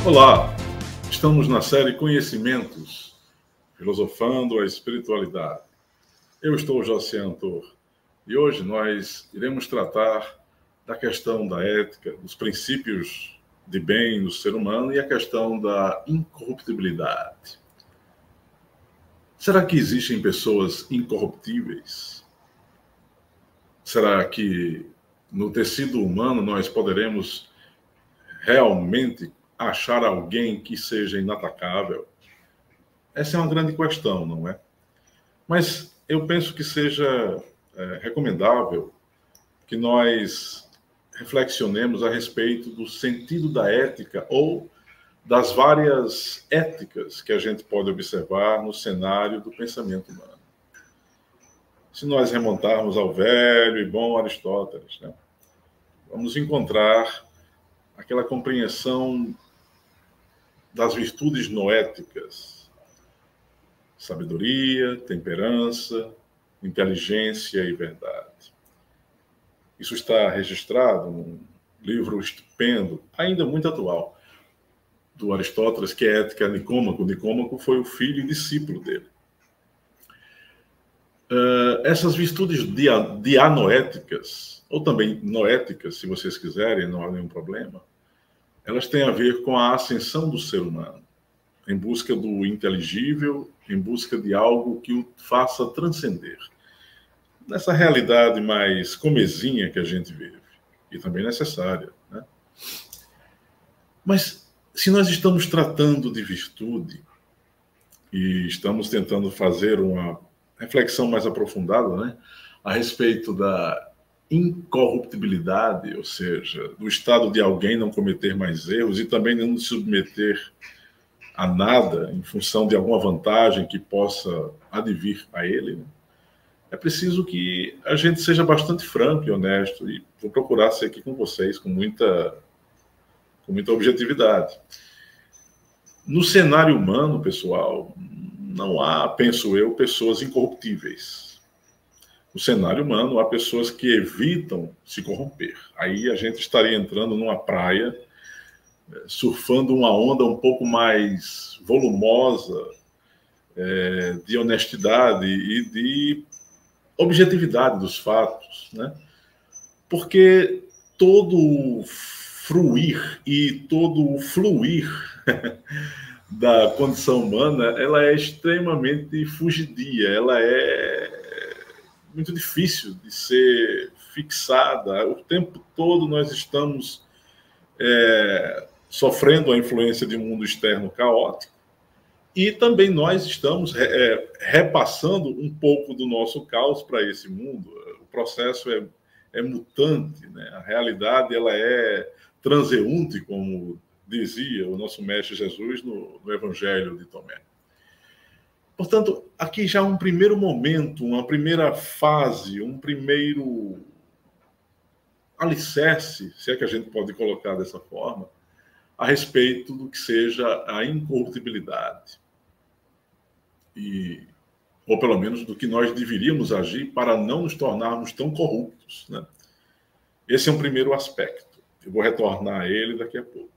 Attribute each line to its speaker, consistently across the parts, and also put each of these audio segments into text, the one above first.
Speaker 1: Olá, estamos na série Conhecimentos, filosofando a espiritualidade. Eu estou José Antor e hoje nós iremos tratar da questão da ética, dos princípios de bem no ser humano e a questão da incorruptibilidade. Será que existem pessoas incorruptíveis? Será que no tecido humano nós poderemos realmente achar alguém que seja inatacável? Essa é uma grande questão, não é? Mas eu penso que seja recomendável que nós reflexionemos a respeito do sentido da ética ou das várias éticas que a gente pode observar no cenário do pensamento humano. Se nós remontarmos ao velho e bom Aristóteles, né, vamos encontrar aquela compreensão das virtudes noéticas: sabedoria, temperança, inteligência e verdade. Isso está registrado num livro estupendo, ainda muito atual, do Aristóteles, que é Ética Nicômaco. Nicômaco foi o filho e discípulo dele. Essas virtudes dianoéticas, ou também noéticas, se vocês quiserem, não há nenhum problema, elas têm a ver com a ascensão do ser humano, em busca do inteligível, em busca de algo que o faça transcender nessa realidade mais comezinha que a gente vive, e também necessária, né? Mas se nós estamos tratando de virtude e estamos tentando fazer uma reflexão mais aprofundada, né, a respeito da incorruptibilidade, ou seja, do estado de alguém não cometer mais erros e também não se submeter a nada em função de alguma vantagem que possa advir a ele, né? É preciso que a gente seja bastante franco e honesto, e vou procurar ser aqui com vocês com muita objetividade. No cenário humano, pessoal, não há, penso eu, pessoas incorruptíveis. No cenário humano, há pessoas que evitam se corromper. Aí a gente estaria entrando numa praia, surfando uma onda um pouco mais volumosa, de honestidade e de objetividade dos fatos, né? Porque todo fruir e todo fluir da condição humana, ela é extremamente fugidia, ela é muito difícil de ser fixada. O tempo todo nós estamos sofrendo a influência de um mundo externo caótico, e também nós estamos repassando um pouco do nosso caos para esse mundo. O processo é mutante, né? A realidade ela é transeunte, como dizia o nosso mestre Jesus no Evangelho de Tomé. Portanto, aqui já um primeiro momento, uma primeira fase, um primeiro alicerce, se é que a gente pode colocar dessa forma, a respeito do que seja a incorruptibilidade. Ou pelo menos do que nós deveríamos agir para não nos tornarmos tão corruptos, né? Esse é um primeiro aspecto. Eu vou retornar a ele daqui a pouco.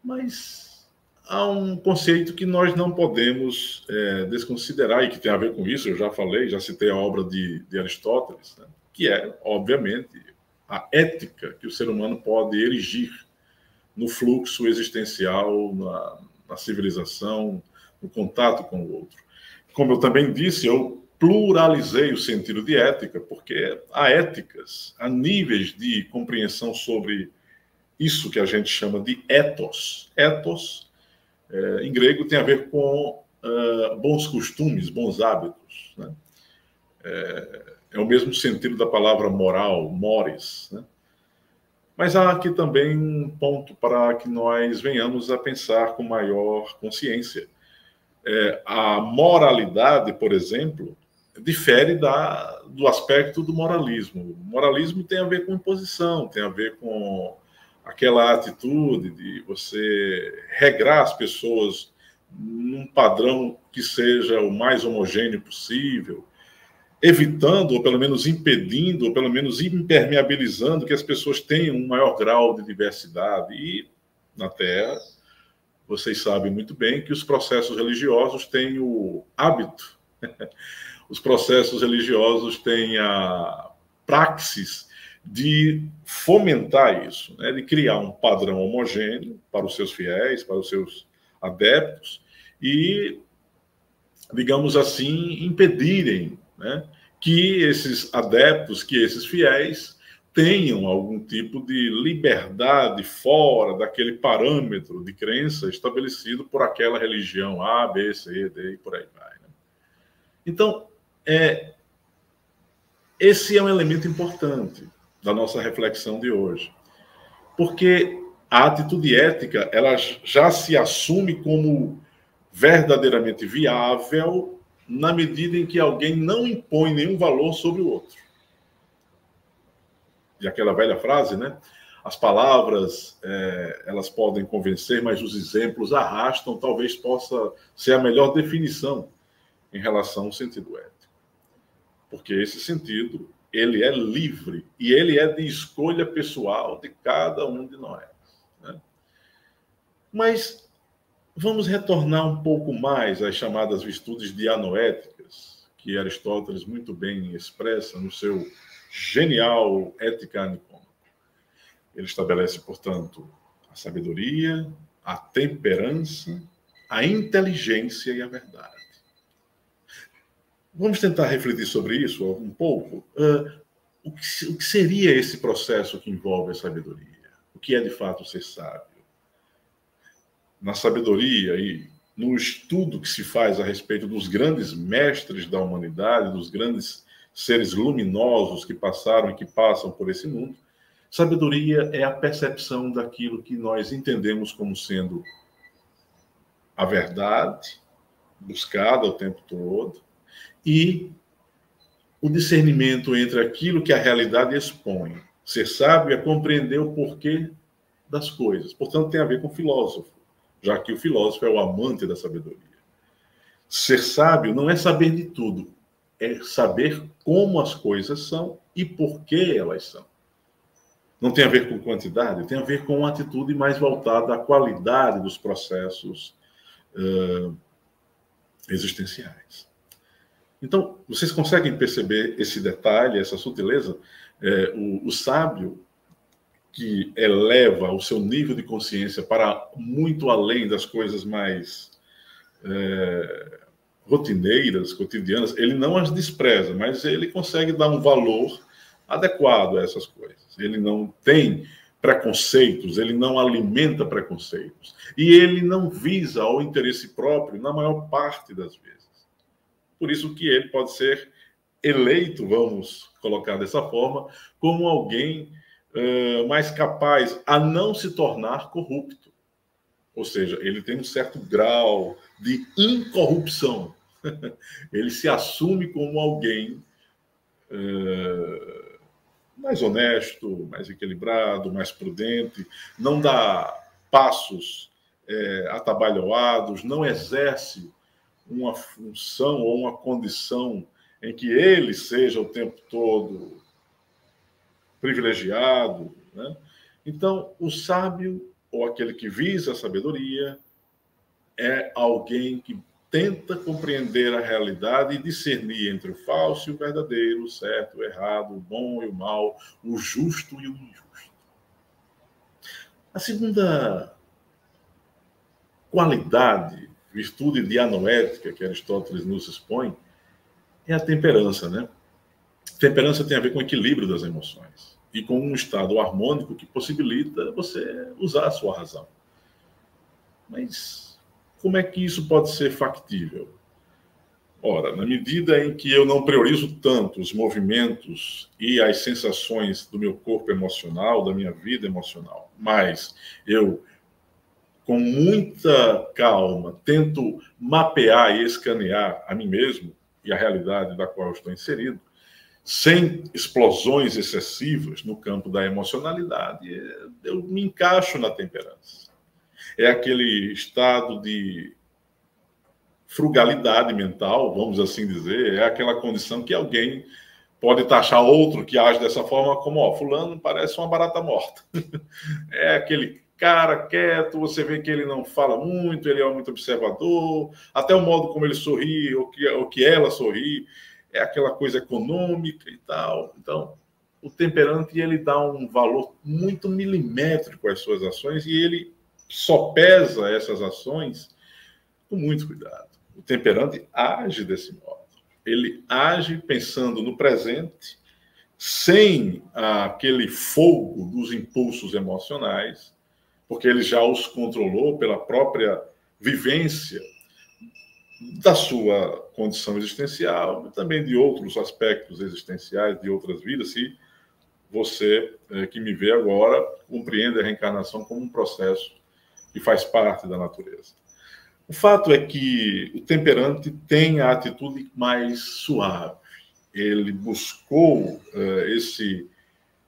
Speaker 1: Mas há um conceito que nós não podemos desconsiderar, e que tem a ver com isso. Eu já falei, já citei a obra de Aristóteles, né? Que é, obviamente, a ética que o ser humano pode erigir no fluxo existencial, na civilização, no contato com o outro. Como eu também disse, eu pluralizei o sentido de ética, porque há éticas, há níveis de compreensão sobre isso que a gente chama de ethos. Ethos, em grego, tem a ver com bons costumes, bons hábitos, né? É o mesmo sentido da palavra moral, mores, né? Mas há aqui também um ponto para que nós venhamos a pensar com maior consciência. A moralidade, por exemplo, difere do aspecto do moralismo. O moralismo tem a ver com imposição, tem a ver com aquela atitude de você regrar as pessoas num padrão que seja o mais homogêneo possível, evitando, ou pelo menos impedindo, ou pelo menos impermeabilizando que as pessoas tenham um maior grau de diversidade. E na Terra vocês sabem muito bem que os processos religiosos têm o hábito, os processos religiosos têm a praxis de fomentar isso, né? De criar um padrão homogêneo para os seus fiéis, para os seus adeptos, e, digamos assim, impedirem, né, que esses adeptos, que esses fiéis tenham algum tipo de liberdade fora daquele parâmetro de crença estabelecido por aquela religião A, B, C, D e por aí vai. Né? Então, esse é um elemento importante da nossa reflexão de hoje, porque a atitude ética ela já se assume como verdadeiramente viável na medida em que alguém não impõe nenhum valor sobre o outro. E aquela velha frase, né? As palavras, elas podem convencer, mas os exemplos arrastam, talvez possa ser a melhor definição em relação ao sentido ético. Porque esse sentido, ele é livre e ele é de escolha pessoal de cada um de nós. Né? Mas vamos retornar um pouco mais às chamadas virtudes dianoéticas, que Aristóteles muito bem expressa no seu genial Ética Nicômaco. Ele estabelece, portanto, a sabedoria, a temperança, a inteligência e a verdade. Vamos tentar refletir sobre isso um pouco. O que seria esse processo que envolve a sabedoria? O que é, de fato, ser sábio? Na sabedoria e no estudo que se faz a respeito dos grandes mestres da humanidade, dos grandes seres luminosos que passaram e que passam por esse mundo, sabedoria é a percepção daquilo que nós entendemos como sendo a verdade, buscada o tempo todo, e o discernimento entre aquilo que a realidade expõe. Ser sábio é compreender o porquê das coisas. Portanto, tem a ver com o filósofo, já que o filósofo é o amante da sabedoria. Ser sábio não é saber de tudo, é saber como as coisas são e por que elas são. Não tem a ver com quantidade, tem a ver com uma atitude mais voltada à qualidade dos processos existenciais. Então, vocês conseguem perceber esse detalhe, essa sutileza? O sábio que eleva o seu nível de consciência para muito além das coisas mais rotineiras, cotidianas, ele não as despreza, mas ele consegue dar um valor adequado a essas coisas. Ele não tem preconceitos, ele não alimenta preconceitos. E ele não visa ao interesse próprio na maior parte das vezes. Por isso que ele pode ser eleito, vamos colocar dessa forma, como alguém mais capaz a não se tornar corrupto. Ou seja, ele tem um certo grau de incorrupção. Ele se assume como alguém mais honesto, mais equilibrado, mais prudente, não dá passos atabalhoados, não exerce uma função ou uma condição em que ele seja o tempo todo privilegiado. Né? Então, o sábio, ou aquele que visa a sabedoria, é alguém que tenta compreender a realidade e discernir entre o falso e o verdadeiro, o certo, o errado, o bom e o mal, o justo e o injusto. A segunda qualidade, virtude dianoética que Aristóteles nos expõe, é a temperança, né? Temperança tem a ver com o equilíbrio das emoções e com um estado harmônico que possibilita você usar a sua razão. Mas como é que isso pode ser factível? Ora, na medida em que eu não priorizo tanto os movimentos e as sensações do meu corpo emocional, da minha vida emocional, mas eu, com muita calma, tento mapear e escanear a mim mesmo e a realidade da qual eu estou inserido, sem explosões excessivas no campo da emocionalidade, eu me encaixo na temperança. É aquele estado de frugalidade mental, vamos assim dizer, é aquela condição que alguém pode taxar outro que age dessa forma como, fulano parece uma barata morta. É aquele cara quieto, você vê que ele não fala muito, ele é muito observador, até o modo como ele sorri, ou que ela sorri, é aquela coisa econômica e tal. Então, o temperante, ele dá um valor muito milimétrico às suas ações e ele só pesa essas ações com muito cuidado. O temperante age desse modo. Ele age pensando no presente, sem aquele fogo dos impulsos emocionais, porque ele já os controlou pela própria vivência da sua condição existencial, e também de outros aspectos existenciais, de outras vidas, se você, que me vê agora, compreende a reencarnação como um processo que faz parte da natureza. O fato é que o temperante tem a atitude mais suave. Ele buscou esse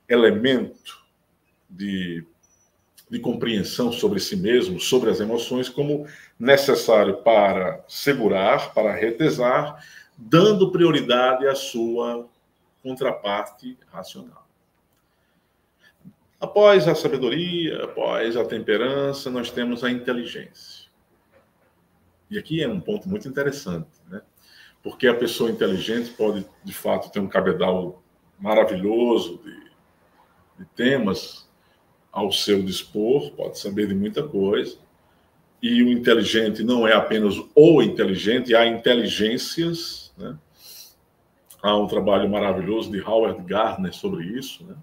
Speaker 1: elemento de compreensão sobre si mesmo, sobre as emoções, como necessário para segurar, para retesar, dando prioridade à sua contraparte racional. Após a sabedoria, após a temperança, nós temos a inteligência. E aqui é um ponto muito interessante, né? Porque a pessoa inteligente pode, de fato, ter um cabedal maravilhoso de temas ao seu dispor, pode saber de muita coisa, e o inteligente não é apenas o inteligente, há inteligências, né? Há um trabalho maravilhoso de Howard Gardner sobre isso, né?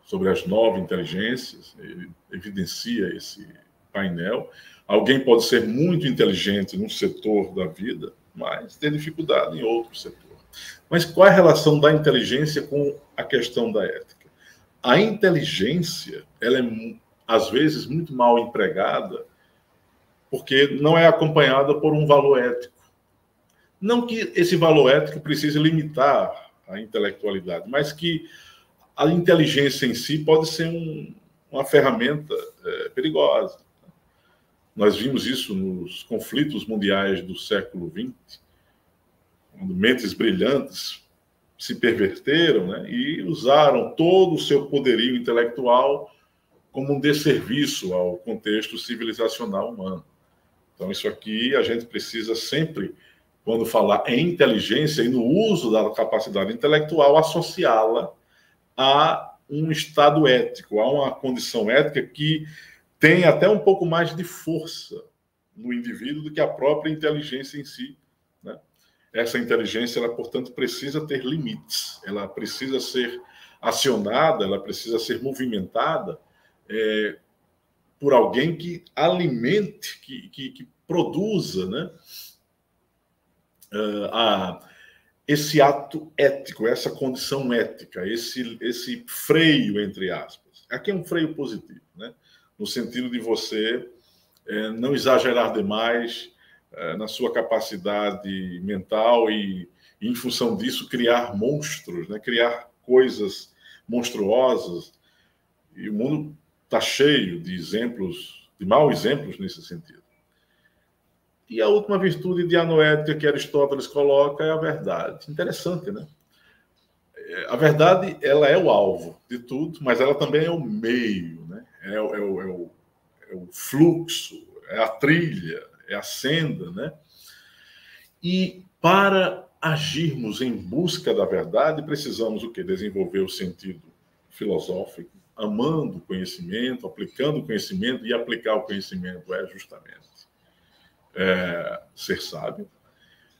Speaker 1: Sobre as 9 inteligências, ele evidencia esse painel. Alguém pode ser muito inteligente num setor da vida, mas ter dificuldade em outro setor. Mas qual é a relação da inteligência com a questão da ética? A inteligência, ela é, às vezes, muito mal empregada, porque não é acompanhada por um valor ético. Não que esse valor ético precise limitar a intelectualidade, mas que a inteligência em si pode ser uma ferramenta perigosa. Nós vimos isso nos conflitos mundiais do século XX, quando mentes brilhantes se perverteram, né, e usaram todo o seu poderio intelectual como um desserviço ao contexto civilizacional humano. Então, isso aqui a gente precisa sempre, quando falar em inteligência e no uso da capacidade intelectual, associá-la a um estado ético, a uma condição ética que tem até um pouco mais de força no indivíduo do que a própria inteligência em si, né? Essa inteligência, ela, portanto, precisa ter limites, ela precisa ser acionada, ela precisa ser movimentada por alguém que alimente, que produza, né, esse ato ético, essa condição ética, esse freio, entre aspas. Aqui é um freio positivo, né? No sentido de você não exagerar demais na sua capacidade mental e, em função disso, criar monstros, né? Criar coisas monstruosas. E o mundo está cheio de exemplos, de maus exemplos nesse sentido. E a última virtude de anoética que Aristóteles coloca é a verdade. Interessante, né? A verdade, ela é o alvo de tudo, mas ela também é o meio, né? É o fluxo, é a trilha, é a senda, né? E para agirmos em busca da verdade, precisamos o quê? Desenvolver o sentido filosófico, amando o conhecimento, aplicando o conhecimento, e aplicar o conhecimento é justamente ser sábio,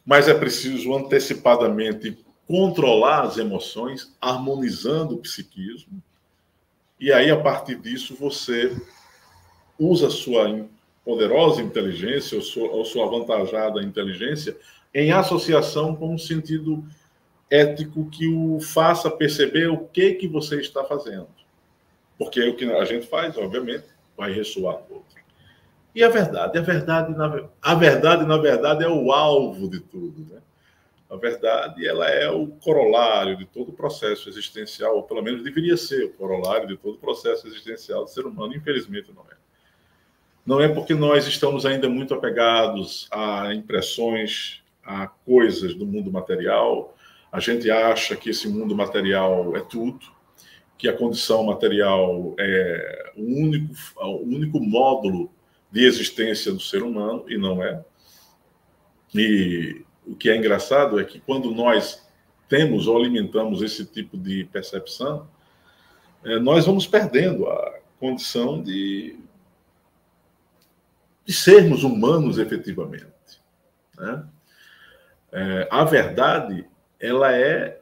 Speaker 1: mas é preciso antecipadamente controlar as emoções, harmonizando o psiquismo, e aí, a partir disso, você usa a sua poderosa inteligência, ou sua avantajada inteligência, em associação com um sentido ético que o faça perceber o que você está fazendo. Porque o que a gente faz, obviamente, vai ressoar no outro. E a verdade? A verdade, na verdade, é o alvo de tudo, né? A verdade, ela é o corolário de todo o processo existencial, ou pelo menos deveria ser o corolário de todo o processo existencial do ser humano. Infelizmente, não é. Não é porque nós estamos ainda muito apegados a impressões, a coisas do mundo material. A gente acha que esse mundo material é tudo, que a condição material é o único módulo de existência do ser humano, e não é. E o que é engraçado é que quando nós temos ou alimentamos esse tipo de percepção, nós vamos perdendo a condição de sermos humanos efetivamente, né? A verdade, ela é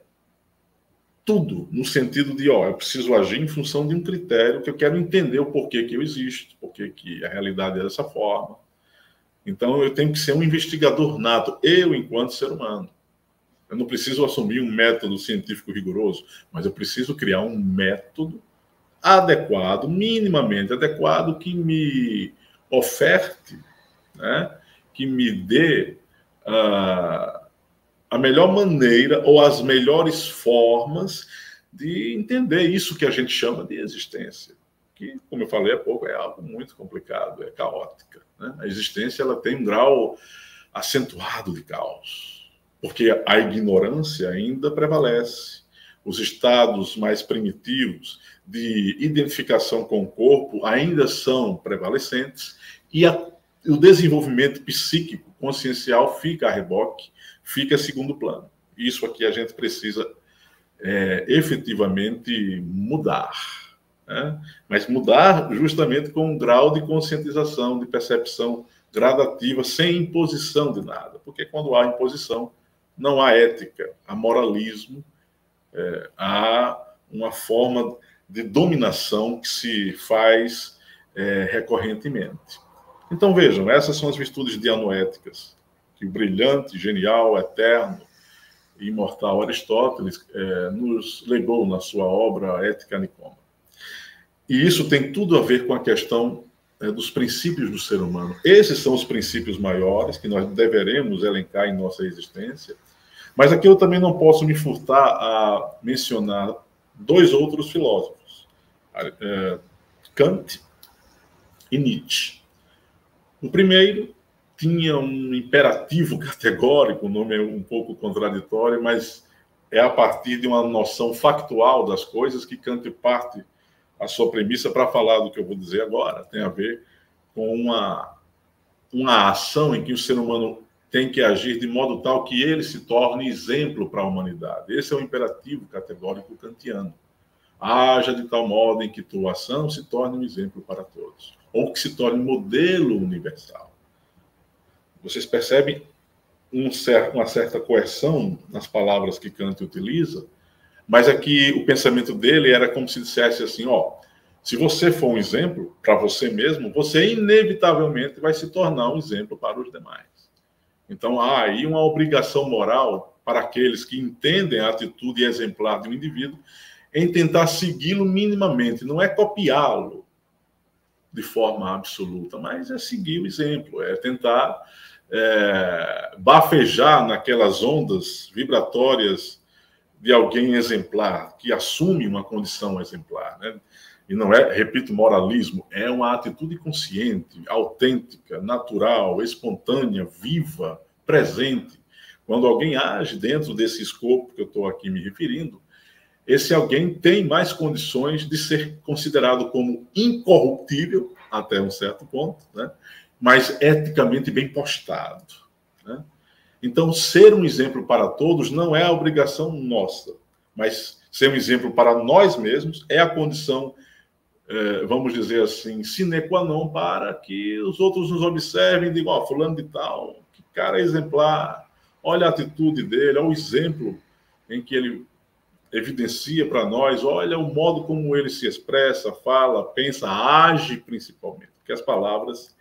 Speaker 1: tudo, no sentido de, eu preciso agir em função de um critério que eu quero entender o porquê que eu existo, porquê que a realidade é dessa forma. Então, eu tenho que ser um investigador nato, eu enquanto ser humano. Eu não preciso assumir um método científico rigoroso, mas eu preciso criar um método adequado, minimamente adequado, que me oferte, né, que me dê a melhor maneira ou as melhores formas de entender isso que a gente chama de existência, que, como eu falei há pouco, é algo muito complicado, é caótica, né? A existência, ela tem um grau acentuado de caos, porque a ignorância ainda prevalece. Os estados mais primitivos de identificação com o corpo ainda são prevalecentes, e o desenvolvimento psíquico, consciencial, fica a reboque, fica a segundo plano. Isso aqui a gente precisa efetivamente mudar, né? Mas mudar justamente com um grau de conscientização, de percepção gradativa, sem imposição de nada. Porque quando há imposição, não há ética, há moralismo, há uma forma de dominação que se faz recorrentemente. Então, vejam, essas são as virtudes dianoéticas que o brilhante, genial, eterno e imortal Aristóteles nos legou na sua obra Ética Nicômaco. E isso tem tudo a ver com a questão dos princípios do ser humano. Esses são os princípios maiores que nós deveremos elencar em nossa existência. Mas aqui eu também não posso me furtar a mencionar dois outros filósofos, Kant e Nietzsche. O primeiro tinha um imperativo categórico, o nome é um pouco contraditório, mas é a partir de uma noção factual das coisas que Kant parte a sua premissa para falar do que eu vou dizer agora. Tem a ver com uma ação em que o ser humano tem que agir de modo tal que ele se torne exemplo para a humanidade. Esse é o imperativo categórico kantiano. Haja de tal modo em que tua ação se torne um exemplo para todos, ou que se torne modelo universal. Vocês percebem uma certa coerção nas palavras que Kant utiliza, mas aqui o pensamento dele era como se dissesse assim, se você for um exemplo para você mesmo, você inevitavelmente vai se tornar um exemplo para os demais. Então há aí uma obrigação moral para aqueles que entendem a atitude exemplar de um indivíduo em tentar segui-lo minimamente, não é copiá-lo de forma absoluta, mas é seguir o exemplo, é tentar bafejar naquelas ondas vibratórias de alguém exemplar, que assume uma condição exemplar, né? E não é, repito, moralismo, é uma atitude consciente, autêntica, natural, espontânea, viva, presente. Quando alguém age dentro desse escopo que eu estou aqui me referindo, esse alguém tem mais condições de ser considerado como incorruptível, até um certo ponto, né? Mas eticamente bem postado, né? Então, ser um exemplo para todos não é a obrigação nossa, mas ser um exemplo para nós mesmos é a condição, vamos dizer assim, sine qua non, para que os outros nos observem e digam, fulano de tal, que cara exemplar, olha a atitude dele, olha o exemplo em que ele evidencia para nós, olha o modo como ele se expressa, fala, pensa, age principalmente, porque as palavras,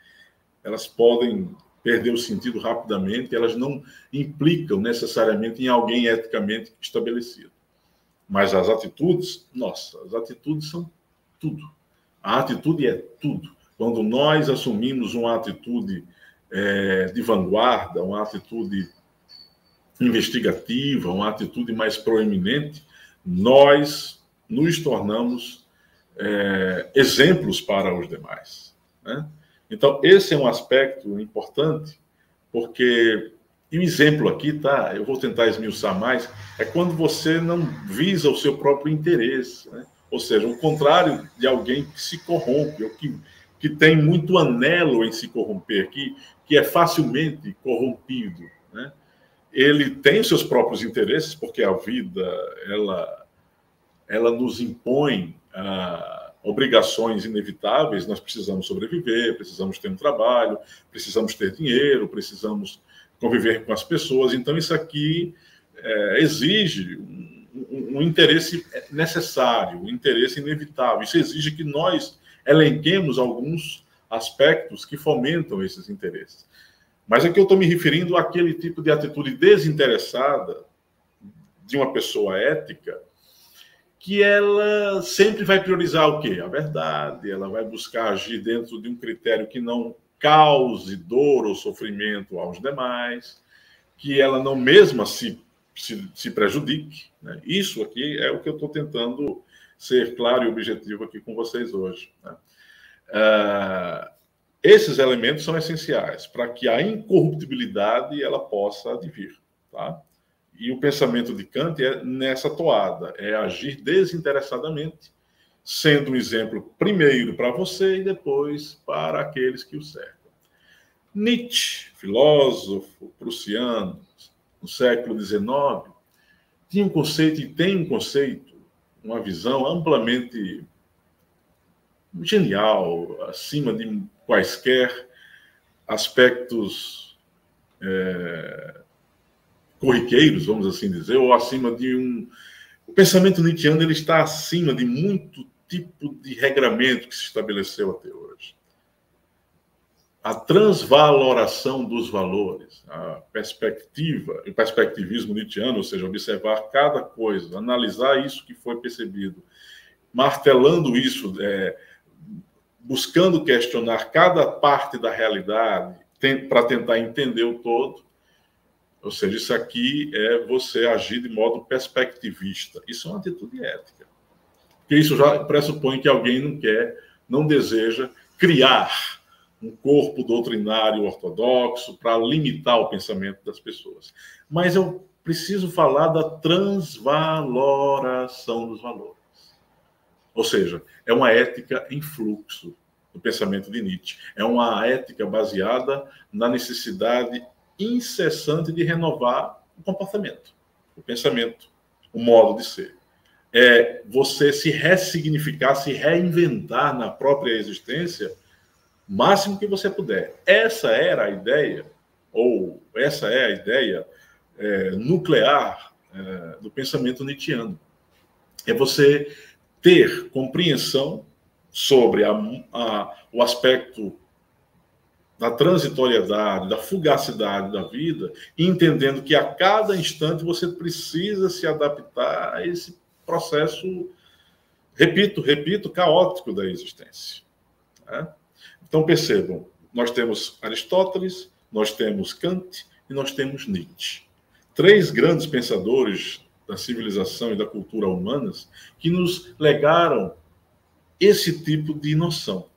Speaker 1: elas podem perder o sentido rapidamente, elas não implicam necessariamente em alguém eticamente estabelecido. Mas as atitudes, as atitudes são tudo. A atitude é tudo. Quando nós assumimos uma atitude de vanguarda, uma atitude investigativa, uma atitude mais proeminente, nós nos tornamos exemplos para os demais, né? Então, esse é um aspecto importante, porque, e o exemplo aqui, eu vou tentar esmiuçar mais, é quando você não visa o seu próprio interesse, né? Ou seja, o contrário de alguém que se corrompe, ou que tem muito anelo em se corromper, que é facilmente corrompido, né? Ele tem os seus próprios interesses, porque a vida ela nos impõe obrigações inevitáveis. Nós precisamos sobreviver, precisamos ter um trabalho, precisamos ter dinheiro, precisamos conviver com as pessoas. Então, isso aqui exige um interesse necessário, um interesse inevitável. Isso exige que nós elenquemos alguns aspectos que fomentam esses interesses. Mas aqui eu estou me referindo àquele tipo de atitude desinteressada de uma pessoa ética, que ela sempre vai priorizar o quê? A verdade. Ela vai buscar agir dentro de um critério que não cause dor ou sofrimento aos demais, que ela não mesma se prejudique, né? Isso aqui é o que eu estou tentando ser claro e objetivo aqui com vocês hoje, né? Esses elementos são essenciais para que a incorruptibilidade ela possa advir, tá? E o pensamento de Kant é nessa toada, é agir desinteressadamente, sendo um exemplo primeiro para você e depois para aqueles que o cercam. Nietzsche, filósofo prussiano, no século XIX, tinha um conceito e tem um conceito, uma visão amplamente genial, acima de quaisquer aspectos corriqueiros, vamos assim dizer, ou acima de um... O pensamento nietzschiano ele está acima de muito tipo de regramento que se estabeleceu até hoje. A transvaloração dos valores, a perspectiva, o perspectivismo nietzschiano, ou seja, observar cada coisa, analisar isso que foi percebido, martelando isso, buscando questionar cada parte da realidade para tentar entender o todo. Ou seja, isso aqui é você agir de modo perspectivista. Isso é uma atitude ética. Porque isso já pressupõe que alguém não deseja criar um corpo doutrinário ortodoxo para limitar o pensamento das pessoas. Mas eu preciso falar da transvaloração dos valores. Ou seja, é uma ética em fluxo do pensamento de Nietzsche. É uma ética baseada na necessidade incessante de renovar o comportamento, o pensamento, o modo de ser. É você se ressignificar, se reinventar na própria existência o máximo que você puder. Essa era a ideia, ou essa é a ideia nuclear do pensamento nietzschiano. É você ter compreensão sobre o aspecto da transitoriedade, da fugacidade da vida, entendendo que a cada instante você precisa se adaptar a esse processo, repito, caótico da existência, né? Então, percebam, nós temos Aristóteles, nós temos Kant e nós temos Nietzsche. 3 grandes pensadores da civilização e da cultura humanas que nos legaram esse tipo de noção.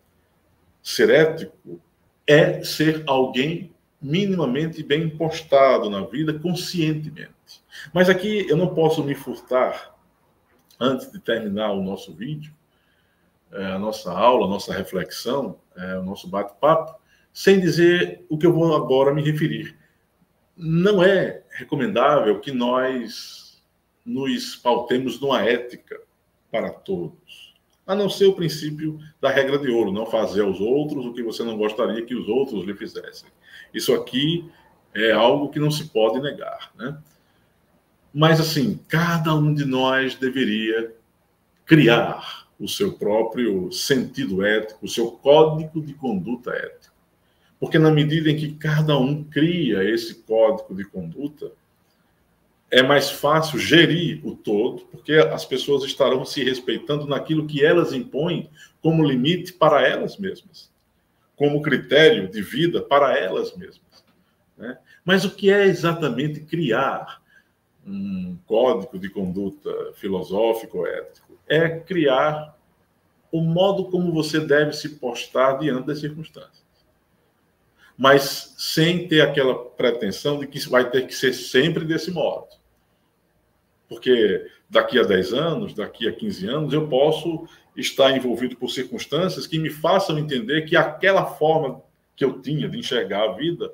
Speaker 1: Ser ético é ser alguém minimamente bem postado na vida, conscientemente. Mas aqui eu não posso me furtar, antes de terminar o nosso vídeo, a nossa aula, a nossa reflexão, o nosso bate-papo, sem dizer o que eu vou agora me referir. Não é recomendável que nós nos pautemos numa ética para todos, a não ser o princípio da regra de ouro, não fazer aos outros o que você não gostaria que os outros lhe fizessem. Isso aqui é algo que não se pode negar, né? Mas, assim, cada um de nós deveria criar o seu próprio sentido ético, o seu código de conduta ética. Porque na medida em que cada um cria esse código de conduta, é mais fácil gerir o todo, porque as pessoas estarão se respeitando naquilo que elas impõem como limite para elas mesmas, como critério de vida para elas mesmas, né? Mas o que é exatamente criar um código de conduta filosófico, ético? É criar o modo como você deve se postar diante das circunstâncias, mas sem ter aquela pretensão de que vai ter que ser sempre desse modo. Porque daqui a 10 anos, daqui a 15 anos, eu posso estar envolvido por circunstâncias que me façam entender que aquela forma que eu tinha de enxergar a vida,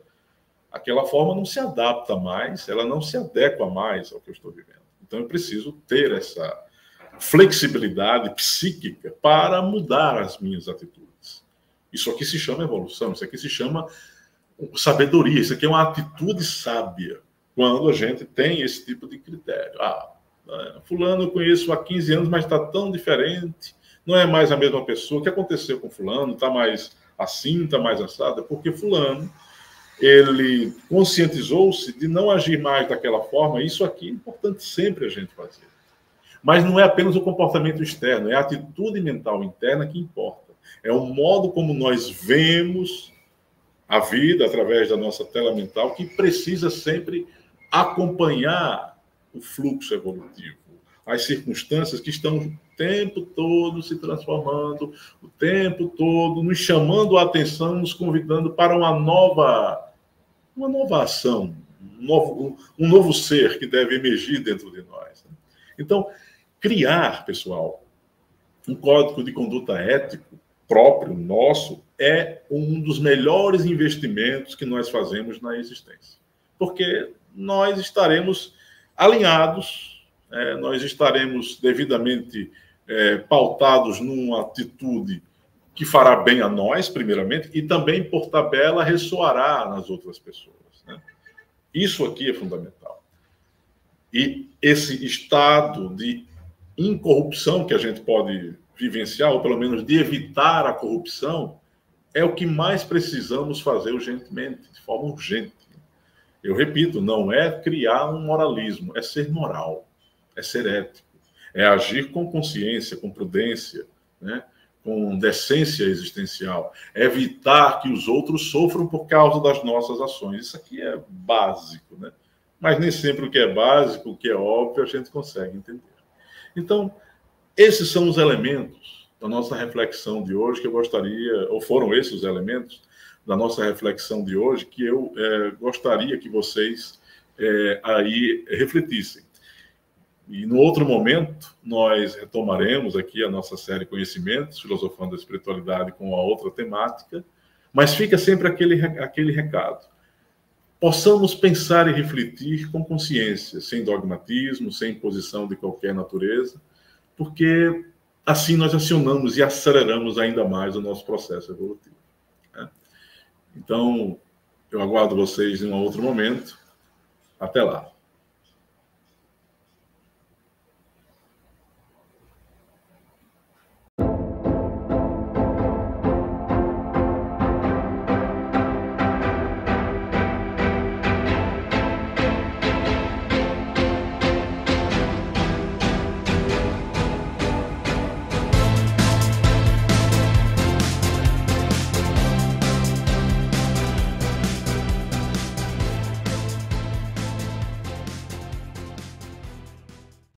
Speaker 1: aquela forma não se adapta mais, ela não se adequa mais ao que eu estou vivendo. Então eu preciso ter essa flexibilidade psíquica para mudar as minhas atitudes. Isso aqui se chama evolução, isso aqui se chama sabedoria, isso aqui é uma atitude sábia, quando a gente tem esse tipo de critério. Fulano eu conheço há 15 anos, mas está tão diferente, não é mais a mesma pessoa. O que aconteceu com fulano? Está mais assim, está mais assado? É porque fulano, ele conscientizou-se de não agir mais daquela forma. Isso aqui é importante sempre a gente fazer. Mas não é apenas o comportamento externo, é a atitude mental interna que importa. É o modo como nós vemos a vida através da nossa tela mental que precisa sempre acompanhar o fluxo evolutivo, as circunstâncias que estão o tempo todo se transformando, o tempo todo nos chamando a atenção, nos convidando para uma nova ação, um novo ser que deve emergir dentro de nós. Então, criar, pessoal, um código de conduta ético próprio, nosso, é um dos melhores investimentos que nós fazemos na existência. Porque nós estaremos alinhados, nós estaremos devidamente pautados numa atitude que fará bem a nós, primeiramente, e também, por tabela, ressoará nas outras pessoas. Né? Isso aqui é fundamental. E esse estado de incorrupção que a gente pode vivenciar, ou pelo menos de evitar a corrupção, é o que mais precisamos fazer urgentemente, de forma urgente. Eu repito, não é criar um moralismo, é ser moral, é ser ético, é agir com consciência, com prudência, né? Com decência existencial, é evitar que os outros sofram por causa das nossas ações. Isso aqui é básico, né? Mas nem sempre o que é básico, o que é óbvio, a gente consegue entender. Então, esses são os elementos da nossa reflexão de hoje que eu gostaria, ou foram esses os elementos da nossa reflexão de hoje que eu gostaria que vocês aí refletissem. E no outro momento, nós retomaremos aqui a nossa série Conhecimentos, Filosofando a Espiritualidade com a outra temática, mas fica sempre aquele recado. Possamos pensar e refletir com consciência, sem dogmatismo, sem imposição de qualquer natureza, porque assim nós acionamos e aceleramos ainda mais o nosso processo evolutivo. Né? Então, eu aguardo vocês em um outro momento. Até lá.